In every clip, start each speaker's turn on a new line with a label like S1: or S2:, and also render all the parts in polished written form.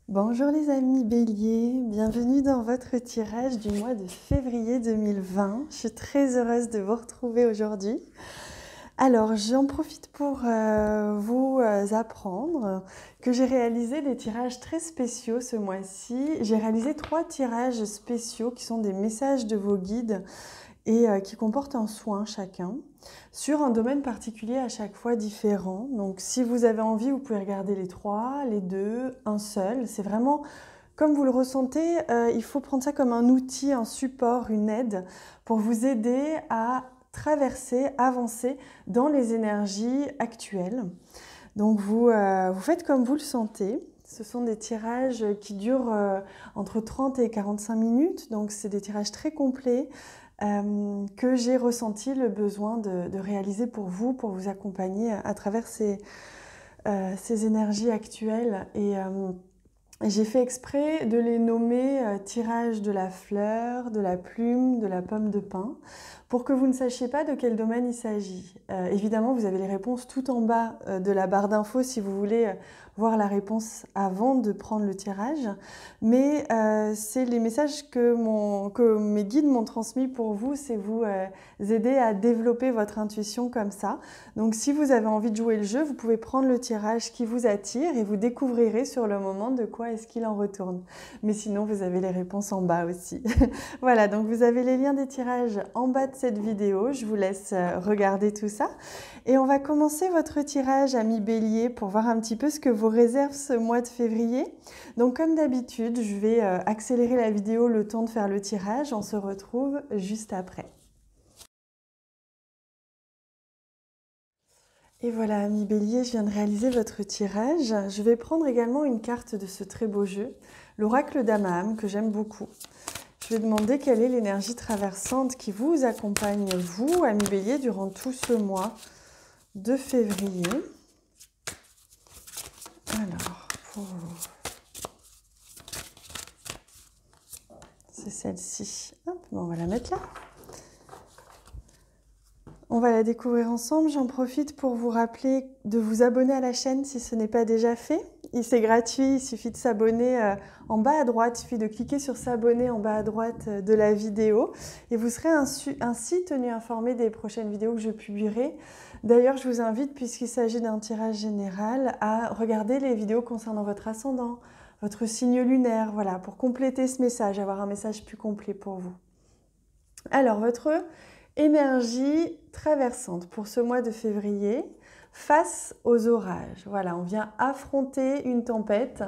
S1: Bonjour les amis béliers, bienvenue dans votre tirage du mois de février 2020. Je suis très heureuse de vous retrouver aujourd'hui. Alors j'en profite pour vous apprendre que j'ai réalisé des tirages très spéciaux ce mois-ci. J'ai réalisé 3 tirages spéciaux qui sont des messages de vos guides et qui comportent un soin chacun sur un domaine particulier à chaque fois différent. Donc si vous avez envie, vous pouvez regarder les 3, les 2, un seul. C'est vraiment comme vous le ressentez, il faut prendre ça comme un outil, un support, une aide pour vous aider à traverser, avancer dans les énergies actuelles. Donc vous faites comme vous le sentez. Ce sont des tirages qui durent entre 30 et 45 minutes, donc c'est des tirages très complets que j'ai ressenti le besoin de réaliser pour vous accompagner à travers ces énergies actuelles. Et j'ai fait exprès de les nommer tirage de la fleur, de la plume, de la pomme de pin, pour que vous ne sachiez pas de quel domaine il s'agit. Évidemment, vous avez les réponses tout en bas de la barre d'infos si vous voulez voir la réponse avant de prendre le tirage. Mais c'est les messages que mes guides m'ont transmis pour vous, c'est vous aider à développer votre intuition comme ça. Donc si vous avez envie de jouer le jeu, vous pouvez prendre le tirage qui vous attire et vous découvrirez sur le moment de quoi est-ce qu'il en retourne. Mais sinon, vous avez les réponses en bas aussi. Voilà, donc vous avez les liens des tirages en bas de cette vidéo. Je vous laisse regarder tout ça. Et on va commencer votre tirage, amis bélier, pour voir un petit peu ce que vous réserve ce mois de février. Donc comme d'habitude, je vais accélérer la vidéo le temps de faire le tirage. On se retrouve juste après. Et voilà, amis bélier, je viens de réaliser votre tirage. Je vais prendre également une carte de ce très beau jeu, l'oracle d'Amaham, que j'aime beaucoup. Je vais demander quelle est l'énergie traversante qui vous accompagne, vous, amis bélier, durant tout ce mois de février. Alors, c'est celle-ci. Hop, bon, on va la mettre là. On va la découvrir ensemble. J'en profite pour vous rappeler de vous abonner à la chaîne si ce n'est pas déjà fait. C'est gratuit, il suffit de s'abonner en bas à droite. Il suffit de cliquer sur s'abonner en bas à droite de la vidéo. Et vous serez ainsi tenu informé des prochaines vidéos que je publierai. D'ailleurs, je vous invite, puisqu'il s'agit d'un tirage général, à regarder les vidéos concernant votre ascendant, votre signe lunaire, voilà, pour compléter ce message, avoir un message plus complet pour vous. Alors, votre énergie traversante pour ce mois de février face aux orages. Voilà, on vient affronter une tempête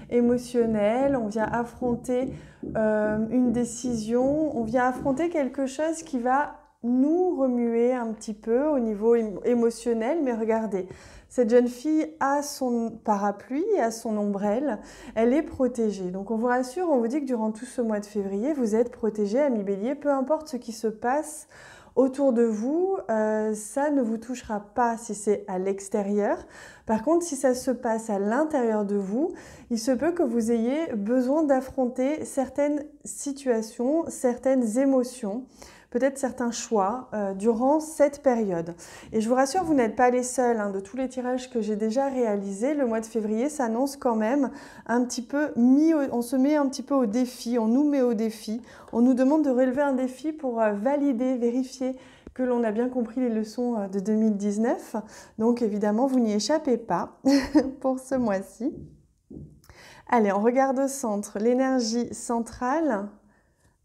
S1: émotionnelle, on vient affronter une décision, on vient affronter quelque chose qui va nous remuer un petit peu au niveau émotionnel. Mais regardez, cette jeune fille a son parapluie, a son ombrelle, elle est protégée. Donc on vous rassure, on vous dit que durant tout ce mois de février, vous êtes protégé, amis bélier, peu importe ce qui se passe autour de vous, ça ne vous touchera pas si c'est à l'extérieur. Par contre, si ça se passe à l'intérieur de vous, il se peut que vous ayez besoin d'affronter certaines situations, certaines émotions, peut-être certains choix durant cette période. Et je vous rassure, vous n'êtes pas les seuls. De tous les tirages que j'ai déjà réalisés, le mois de février s'annonce quand même un petit peu on se met un petit peu au défi, on nous met au défi, on nous demande de relever un défi pour valider, vérifier que l'on a bien compris les leçons de 2019. Donc évidemment, vous n'y échappez pas pour ce mois-ci. Allez, on regarde au centre, l'énergie centrale.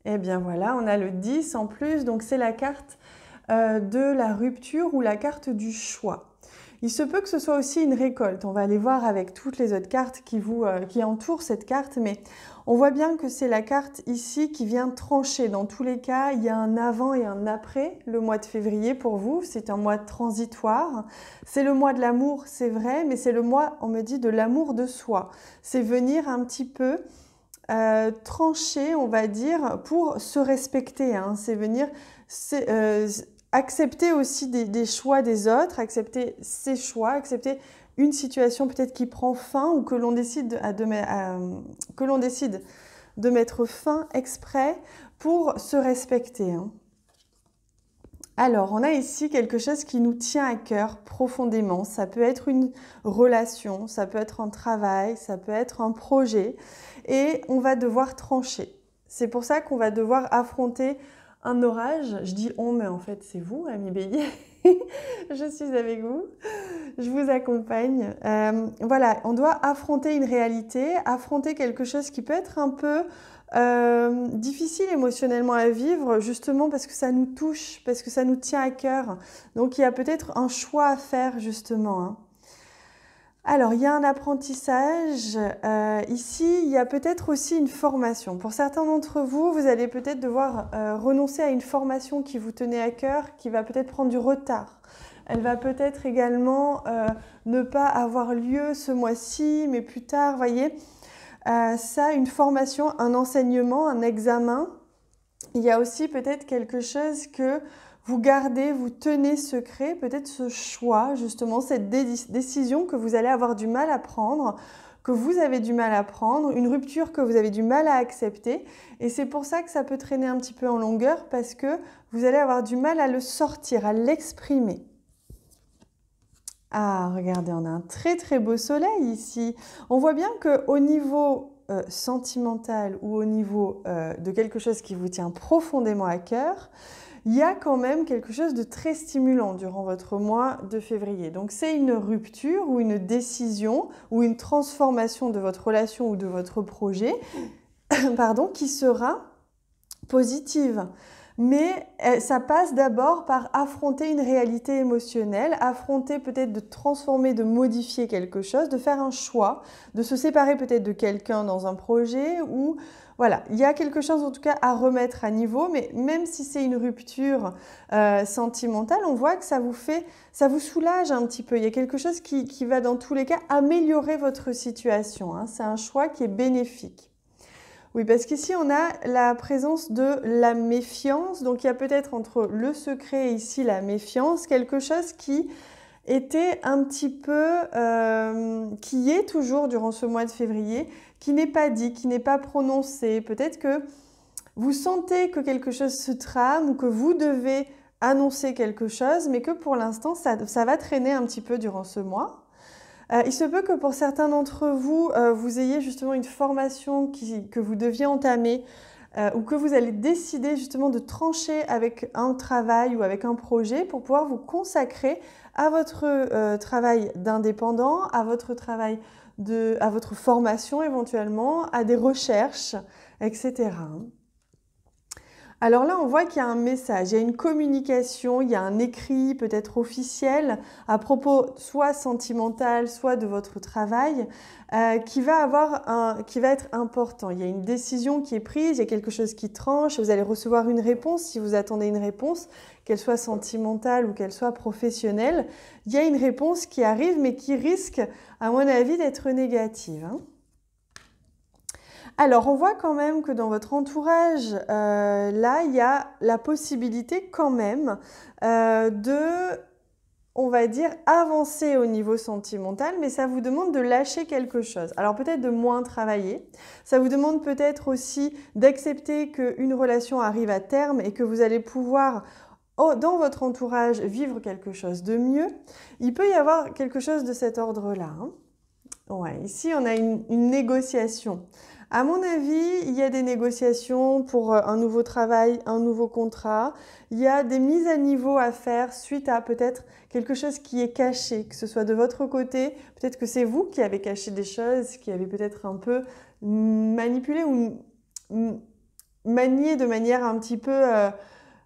S1: Eh bien voilà, on a le 10 en plus, donc c'est la carte de la rupture ou la carte du choix. Il se peut que ce soit aussi une récolte. On va aller voir avec toutes les autres cartes qui entourent cette carte, mais on voit bien que c'est la carte ici qui vient trancher. Dans tous les cas, il y a un avant et un après le mois de février pour vous. C'est un mois transitoire. C'est le mois de l'amour, c'est vrai, mais c'est le mois, on me dit, de l'amour de soi. C'est venir un petit peu trancher, on va dire, pour se respecter. C'est venir accepter aussi des choix des autres, accepter ses choix, accepter une situation peut-être qui prend fin ou que l'on décide de mettre fin exprès pour se respecter. Alors, on a ici quelque chose qui nous tient à cœur profondément. Ça peut être une relation, ça peut être un travail, ça peut être un projet. Et on va devoir trancher. C'est pour ça qu'on va devoir affronter un orage. Je dis on, mais en fait, c'est vous, ami Bélier. Je suis avec vous. Je vous accompagne. Voilà, on doit affronter une réalité, affronter quelque chose qui peut être un peu difficile émotionnellement à vivre, justement parce que ça nous touche, parce que ça nous tient à cœur. Donc il y a peut-être un choix à faire, justement, hein. Alors, il y a un apprentissage. Ici, il y a peut-être aussi une formation. Pour certains d'entre vous, vous allez peut-être devoir renoncer à une formation qui vous tenait à cœur, qui va peut-être prendre du retard. Elle va peut-être également ne pas avoir lieu ce mois-ci, mais plus tard, voyez. Ça, une formation, un enseignement, un examen. Il y a aussi peut-être quelque chose que vous gardez, vous tenez secret, peut-être ce choix, justement, cette décision que vous allez avoir du mal à prendre, que vous avez du mal à prendre, une rupture que vous avez du mal à accepter. Et c'est pour ça que ça peut traîner un petit peu en longueur, parce que vous allez avoir du mal à le sortir, à l'exprimer. Ah, regardez, on a un très très beau soleil ici. On voit bien qu'au niveau sentimental ou au niveau de quelque chose qui vous tient profondément à cœur, il y a quand même quelque chose de très stimulant durant votre mois de février. Donc c'est une rupture ou une décision ou une transformation de votre relation ou de votre projet pardon, qui sera positive. Mais ça passe d'abord par affronter une réalité émotionnelle, affronter peut-être de transformer, de modifier quelque chose, de faire un choix, de se séparer peut-être de quelqu'un dans un projet ou voilà, il y a quelque chose en tout cas à remettre à niveau, mais même si c'est une rupture sentimentale, on voit que ça vous soulage un petit peu. Il y a quelque chose qui va dans tous les cas améliorer votre situation, hein. C'est un choix qui est bénéfique. Oui, parce qu'ici, on a la présence de la méfiance. Donc, il y a peut-être entre le secret et ici la méfiance, quelque chose qui était un petit peu, qui est toujours durant ce mois de février, qui n'est pas dit, qui n'est pas prononcé. Peut-être que vous sentez que quelque chose se trame ou que vous devez annoncer quelque chose, mais que pour l'instant, ça va traîner un petit peu durant ce mois. Il se peut que pour certains d'entre vous, vous ayez justement une formation que vous deviez entamer ou que vous allez décider justement de trancher avec un travail ou avec un projet pour pouvoir vous consacrer à votre travail d'indépendant, à votre travail à votre formation éventuellement, à des recherches, etc. Alors là, on voit qu'il y a un message, il y a une communication, il y a un écrit peut-être officiel à propos soit sentimental, soit de votre travail, qui va être important. Il y a une décision qui est prise, il y a quelque chose qui tranche, vous allez recevoir une réponse si vous attendez une réponse, qu'elle soit sentimentale ou qu'elle soit professionnelle. Il y a une réponse qui arrive, mais qui risque, à mon avis, d'être négative, hein. Alors, on voit quand même que dans votre entourage, là, il y a la possibilité quand même on va dire, avancer au niveau sentimental, mais ça vous demande de lâcher quelque chose. Alors, peut-être de moins travailler. Ça vous demande peut-être aussi d'accepter qu'une relation arrive à terme et que vous allez pouvoir, dans votre entourage, vivre quelque chose de mieux. Il peut y avoir quelque chose de cet ordre-là, hein. Ouais, ici, on a une négociation. À mon avis, il y a des négociations pour un nouveau travail, un nouveau contrat. Il y a des mises à niveau à faire suite à peut-être quelque chose qui est caché, que ce soit de votre côté. Peut-être que c'est vous qui avez caché des choses, qui avez peut-être un peu manipulé ou manié de manière un petit peu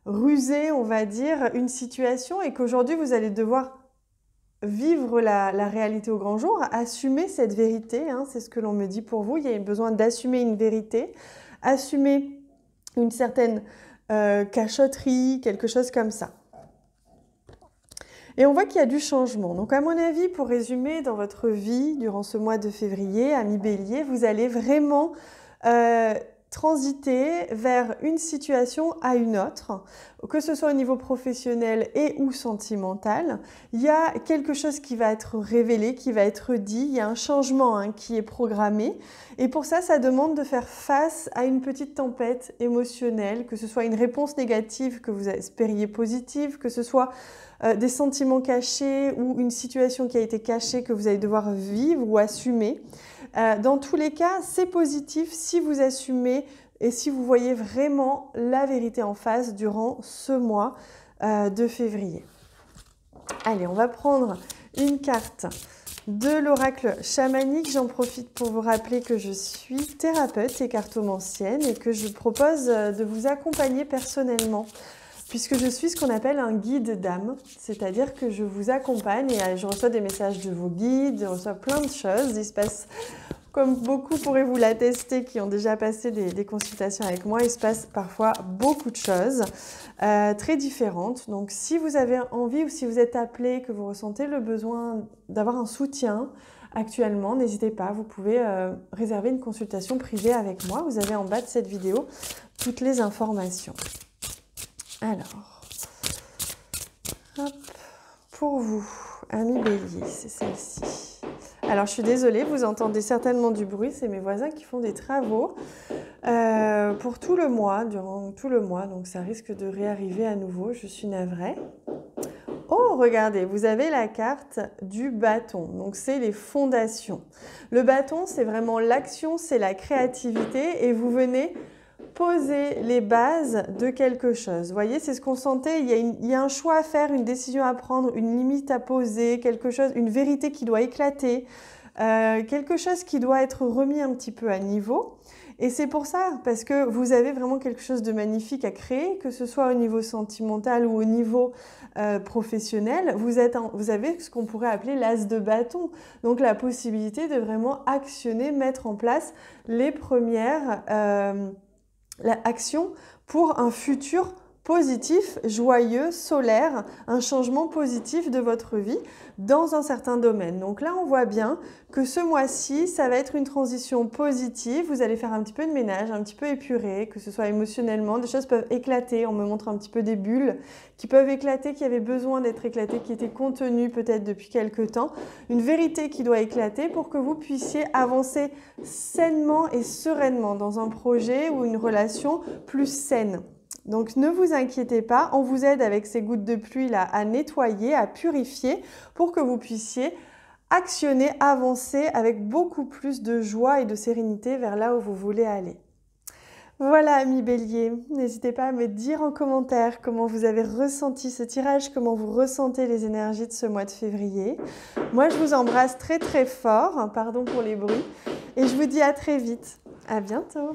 S1: rusée, on va dire, une situation et qu'aujourd'hui, vous allez devoir vivre la réalité au grand jour, assumer cette vérité, hein, c'est ce que l'on me dit pour vous. Il y a besoin d'assumer une vérité, assumer une certaine cachotterie, quelque chose comme ça. Et on voit qu'il y a du changement. Donc à mon avis, pour résumer, dans votre vie, durant ce mois de février, ami Bélier, vous allez vraiment transiter vers une situation à une autre, que ce soit au niveau professionnel et ou sentimental. Il y a quelque chose qui va être révélé, qui va être dit, il y a un changement qui est programmé. Et pour ça, ça demande de faire face à une petite tempête émotionnelle, que ce soit une réponse négative que vous espériez positive, que ce soit des sentiments cachés ou une situation qui a été cachée que vous allez devoir vivre ou assumer. Dans tous les cas, c'est positif si vous assumez et si vous voyez vraiment la vérité en face durant ce mois de février. Allez, on va prendre une carte de l'oracle chamanique. J'en profite pour vous rappeler que je suis thérapeute et cartomancienne et que je propose de vous accompagner personnellement, puisque je suis ce qu'on appelle un guide d'âme, c'est-à-dire que je vous accompagne et je reçois des messages de vos guides, je reçois plein de choses. Il se passe, comme beaucoup pourraient vous l'attester qui ont déjà passé des consultations avec moi, il se passe parfois beaucoup de choses très différentes. Donc si vous avez envie ou si vous êtes appelé, que vous ressentez le besoin d'avoir un soutien actuellement, n'hésitez pas, vous pouvez réserver une consultation privée avec moi. Vous avez en bas de cette vidéo toutes les informations. Alors, hop, pour vous, ami Bélier, c'est celle-ci. Alors, je suis désolée, vous entendez certainement du bruit, c'est mes voisins qui font des travaux pour tout le mois, durant tout le mois, donc ça risque de réarriver à nouveau, je suis navrée. Oh, regardez, vous avez la carte du bâton, donc c'est les fondations. Le bâton, c'est vraiment l'action, c'est la créativité et vous venez poser les bases de quelque chose. Vous voyez, c'est ce qu'on sentait, il y a un choix à faire, une décision à prendre, une limite à poser, quelque chose, une vérité qui doit éclater, quelque chose qui doit être remis un petit peu à niveau. Et c'est pour ça, parce que vous avez vraiment quelque chose de magnifique à créer, que ce soit au niveau sentimental ou au niveau professionnel, vous avez ce qu'on pourrait appeler l'as de bâton. Donc la possibilité de vraiment actionner, mettre en place les premières actions pour un futur positif, joyeux, solaire, un changement positif de votre vie dans un certain domaine. Donc là, on voit bien que ce mois-ci, ça va être une transition positive. Vous allez faire un petit peu de ménage, un petit peu épuré, que ce soit émotionnellement. Des choses peuvent éclater. On me montre un petit peu des bulles qui peuvent éclater, qui avaient besoin d'être éclatées, qui étaient contenues peut-être depuis quelque temps. Une vérité qui doit éclater pour que vous puissiez avancer sainement et sereinement dans un projet ou une relation plus saine. Donc ne vous inquiétez pas, on vous aide avec ces gouttes de pluie là à nettoyer, à purifier pour que vous puissiez actionner, avancer avec beaucoup plus de joie et de sérénité vers là où vous voulez aller. Voilà, amis Bélier, n'hésitez pas à me dire en commentaire comment vous avez ressenti ce tirage, comment vous ressentez les énergies de ce mois de février. Moi, je vous embrasse très très fort, pardon pour les bruits, et je vous dis à très vite. À bientôt.